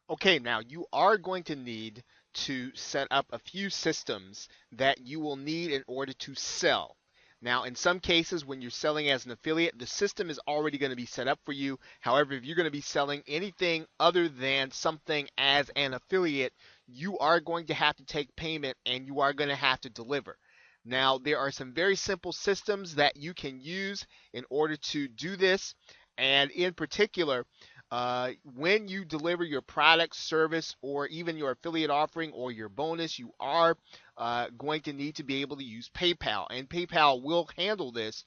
Okay, now you are going to need to set up a few systems that you will need in order to sell. Now, in some cases, when you're selling as an affiliate, the system is already going to be set up for you. However, if you're going to be selling anything other than something as an affiliate, you are going to have to take payment and you are going to have to deliver. Now, there are some very simple systems that you can use in order to do this. And in particular, when you deliver your product, service, or even your affiliate offering or your bonus, you are going to need to be able to use PayPal. And PayPal will handle this.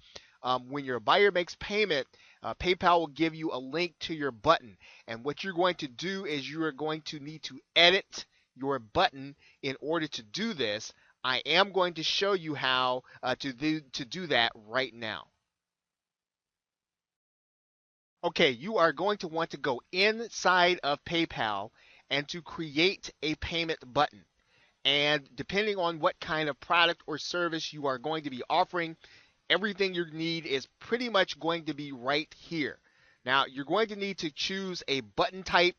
When your buyer makes payment, PayPal will give you a link to your button. And what you're going to do is you are going to need to edit your button in order to do this. I am going to show you how to do that right now. Okay, you are going to want to go inside of PayPal and to create a payment button. And depending on what kind of product or service you are going to be offering, everything you need is pretty much going to be right here. Now, you're going to need to choose a button type.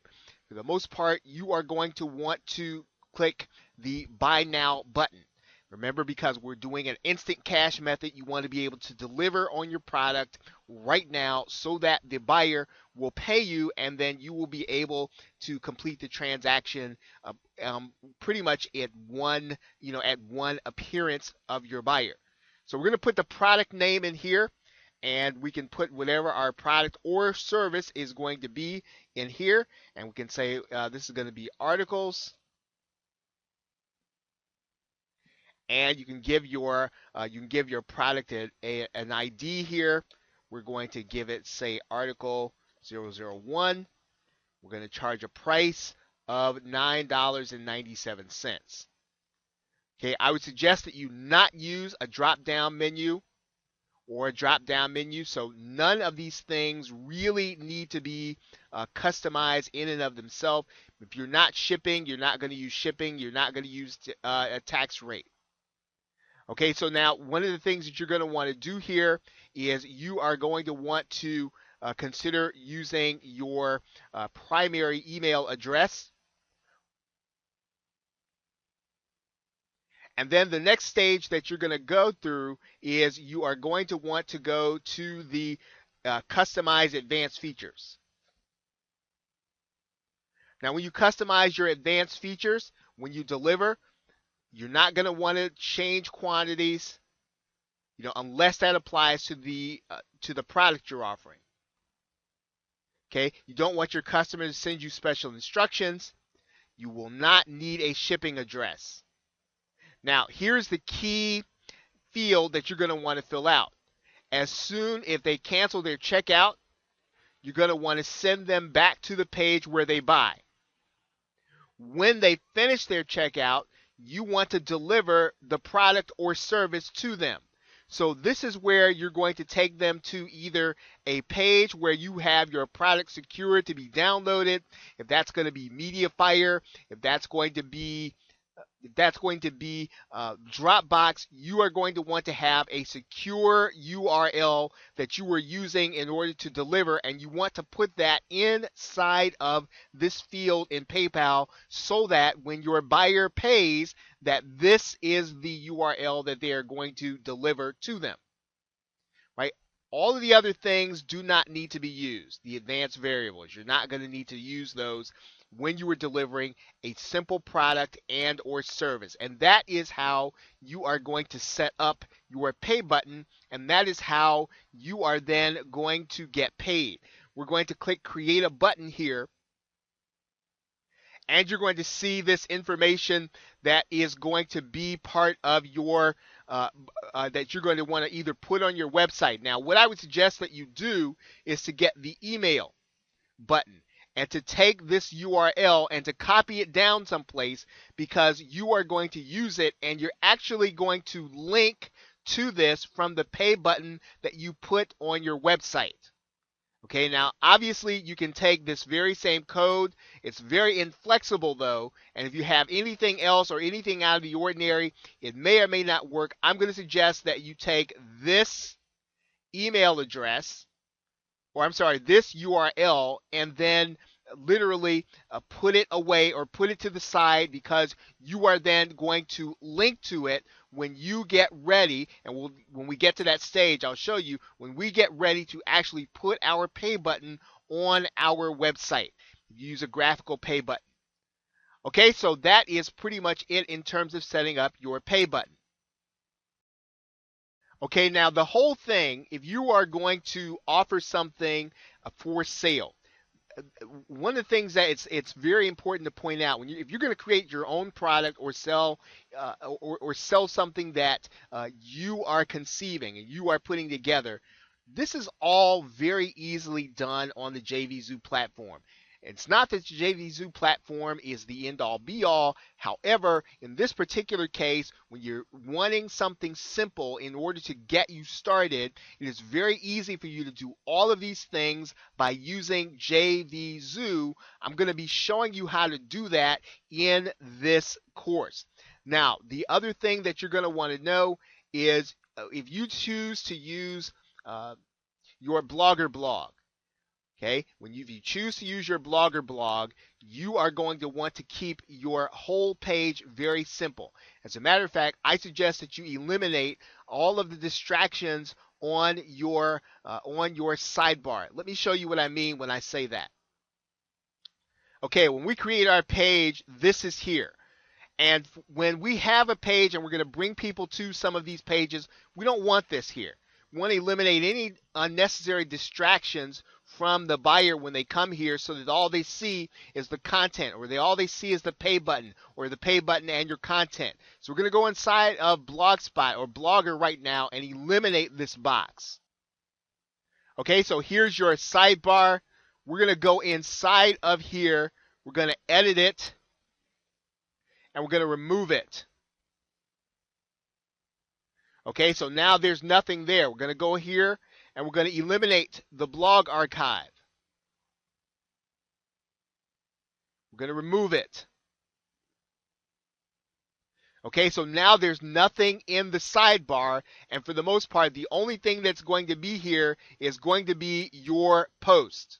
For the most part, you are going to want to click the Buy Now button. Remember, because we're doing an instant cash method, you want to be able to deliver on your product right now so that the buyer will pay you and then you will be able to complete the transaction uh, pretty much at one appearance of your buyer. So we're going to put the product name in here and we can put whatever our product or service is going to be in here, and we can say this is going to be articles, and you can give your product an ID here. We're going to give it, say, article 001. We're going to charge a price of $9.97. Okay, I would suggest that you not use a drop down menu or a drop down menu. So none of these things really need to be customized in and of themselves. If you're not shipping, you're not going to use shipping. You're not going to use a tax rate. Okay, so now one of the things that you're going to want to do here is you are going to want to consider using your primary email address. And then the next stage that you're going to go through is you are going to want to go to the customize advanced features. Now, when you customize your advanced features, when you deliver, you're not going to want to change quantities, unless that applies to the product you're offering. Okay, you don't want your customer to send you special instructions. You will not need a shipping address. Now, here's the key field that you're going to want to fill out. As soon if they cancel their checkout, you're going to want to send them back to the page where they buy. When they finish their checkout, you want to deliver the product or service to them. So this is where you're going to take them to either a page where you have your product secured to be downloaded, if that's going to be Mediafire, if that's going to be Dropbox, you are going to want to have a secure URL that you are using in order to deliver, and you want to put that inside of this field in PayPal so that when your buyer pays, that this is the URL that they are going to deliver to them. Right? All of the other things do not need to be used. The advanced variables, you're not going to need to use those when you are delivering a simple product and or service. And that is how you are going to set up your pay button, and that is how you are then going to get paid. We're going to click create a button here, and you're going to see this information that is going to be part of your that you're going to want to either put on your website. Now, what I would suggest that you do is to get the email button and to take this URL and to copy it down someplace, because you are going to use it and you're actually going to link to this from the pay button that you put on your website. Okay, now obviously you can take this very same code. It's very inflexible though, and if you have anything else or anything out of the ordinary, it may or may not work. I'm going to suggest that you take this email address, or I'm sorry, this URL, and then literally put it away or put it to the side, because you are then going to link to it when you get ready. And when we get to that stage, I'll show you when we get ready to actually put our pay button on our website. Use a graphical pay button. Okay, so that is pretty much it in terms of setting up your pay button. Okay, now the whole thing, if you are going to offer something for sale, one of the things that it's very important to point out, if you're going to create your own product or sell or sell something that you are conceiving and you are putting together, this is all very easily done on the JVZoo platform. It's not that the JVZoo platform is the end-all be-all. However, in this particular case, when you're wanting something simple in order to get you started, it is very easy for you to do all of these things by using JVZoo. I'm going to be showing you how to do that in this course. Now, the other thing that you're going to want to know is if you choose to use your Blogger blog. Okay, if you choose to use your Blogger blog, you are going to want to keep your whole page very simple. As a matter of fact, I suggest that you eliminate all of the distractions on your sidebar. Let me show you what I mean when I say that. Okay, when we create our page, this is here. And when we have a page and we're going to bring people to some of these pages, we don't want this here. We want to eliminate any unnecessary distractions from the buyer when they come here, so that all they see is the content, or all they see is the pay button, or the pay button and your content. So we're going to go inside of Blogspot or Blogger right now and eliminate this box. Okay, so here's your sidebar. We're going to go inside of here. We're going to edit it, and we're going to remove it. Okay, so now there's nothing there. We're going to go here and we're going to eliminate the blog archive. We're going to remove it. Okay, so now there's nothing in the sidebar, and for the most part, the only thing that's going to be here is going to be your post.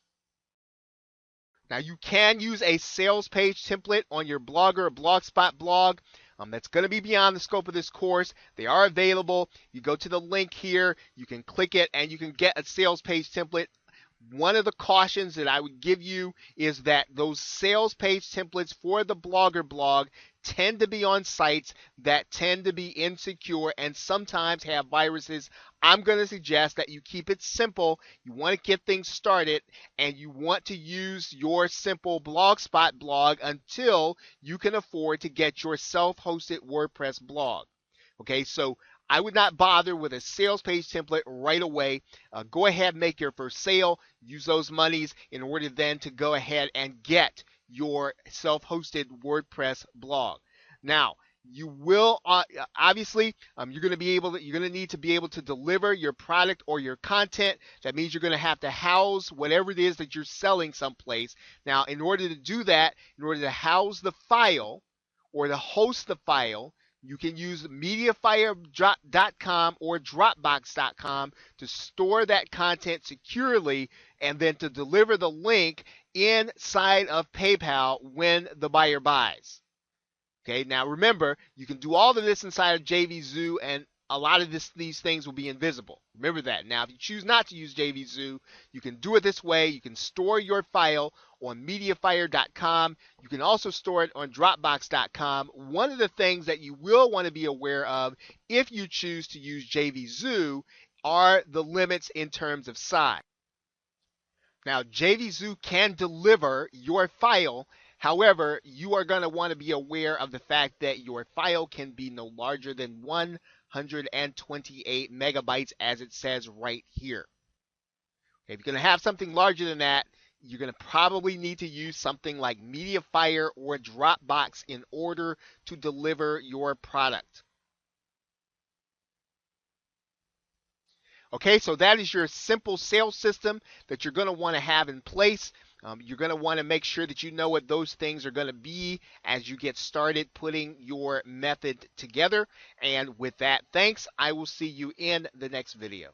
Now, you can use a sales page template on your Blogger or Blogspot blog. That's going to be beyond the scope of this course. They are available. You go to the link here, you can click it, and you can get a sales page template. One of the cautions that I would give you is that those sales page templates for the Blogger blog tend to be on sites that tend to be insecure and sometimes have viruses. I'm going to suggest that you keep it simple. You want to get things started, and you want to use your simple Blogspot blog until you can afford to get your self-hosted WordPress blog. Okay, so I would not bother with a sales page template right away. Go ahead and make your first sale. Use those monies in order then to go ahead and get your self-hosted WordPress blog. Now, you will obviously you're going to need to be able to deliver your product or your content. That means you're going to have to house whatever it is that you're selling someplace. Now, in order to do that, in order to house the file or to host the file, you can use Mediafire.com or Dropbox.com to store that content securely and then to deliver the link inside of PayPal when the buyer buys. Okay, now remember, you can do all of this inside of JVZoo, and a lot of these things will be invisible. Remember that. Now, if you choose not to use JVZoo, you can do it this way. You can store your file on Mediafire.com. You can also store it on Dropbox.com. One of the things that you will want to be aware of if you choose to use JVZoo are the limits in terms of size. Now, JVZoo can deliver your file. However, you are going to want to be aware of the fact that your file can be no larger than 128 megabytes, as it says right here. Okay, if you're going to have something larger than that, you're going to probably need to use something like Mediafire or Dropbox in order to deliver your product. Okay, so that is your simple sales system that you're going to want to have in place. You're going to want to make sure that you know what those things are going to be as you get started putting your method together. And with that, thanks. I will see you in the next video.